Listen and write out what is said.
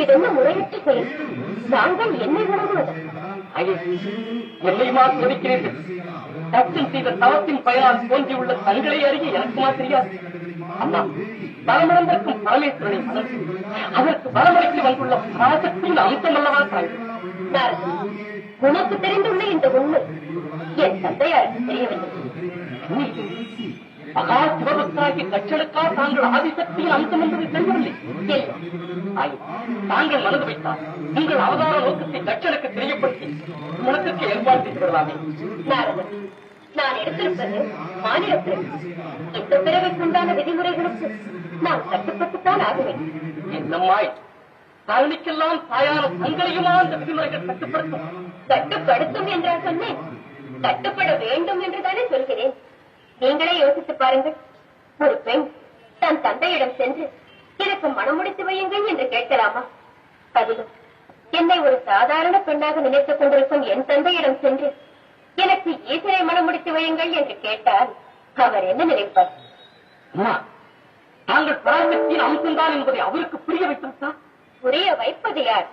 இது என்ன முறையற்ற செயல்? நாங்கள் என்னை விரும்புவது என்னையுமா சோதிக்கிறீர்கள்? தச்சன் செய்த தவத்தின் பயனால் தோன்றியுள்ள தங்களை அறிய எனக்குமா தெரியாது? அம்மா, பலமிழந்திருக்கும் பரமேஸ்வரனை மனசு அதற்கு பலமளிக்க வந்துள்ள பராசக்தியின் அம்சம் அல்லவா தாய்? உனக்கு தெரிந்துள்ள இந்த உண்மை என் தந்தையாருக்கு தெரியவில்லை. மகா சிவபக்தராகி தட்சனுக்கா தாங்கள் ஆதிசக்தியின் அம்சம் என்பதை தெரியவில்லை. தாங்கள் மனது வைத்தார் உங்கள் அவதார நோக்கத்தை தட்சனுக்கு தெரியப்படுத்தி உனக்கு ஏற்பாடு செய்து விடலாமே. நான் எடுத்திருப்பது மாநிலத்தில் இந்த பிறவிக்குண்டான விதிமுறைகளுக்கு நான் கட்டுப்பட்டுத்தான் ஆகுவேன். என்னம்மாய், தரணிக்கெல்லாம் தாயான தங்களையுமா அந்த விதிமுறைகள் கட்டுப்படுத்தும்? கட்டுப்படுத்தும் என்றால் சொன்னேன், கட்டுப்பட வேண்டும் என்றுதானே சொல்கிறேன். நீங்களே யோசித்து பாருங்கள். ஒரு பெண் தன் தந்தையிடம் சென்று எனக்கு மனமுடித்து வையுங்கள் என்று கேட்கலாமா? அதிலும் என்னை ஒரு சாதாரண பெண்ணாக நினைத்துக் கொண்டிருக்கும் என் தந்தையிடம் சென்று எனக்கு ஈசனை மனமுடித்து வையுங்கள் என்று கேட்டால் அவர் என்ன நினைப்பார்? தாங்கள் பராசக்தியின் அம்சம்தான் என்பதை அவருக்கு புரிய வைத்திருந்தார். புரிய வைப்பது யார்?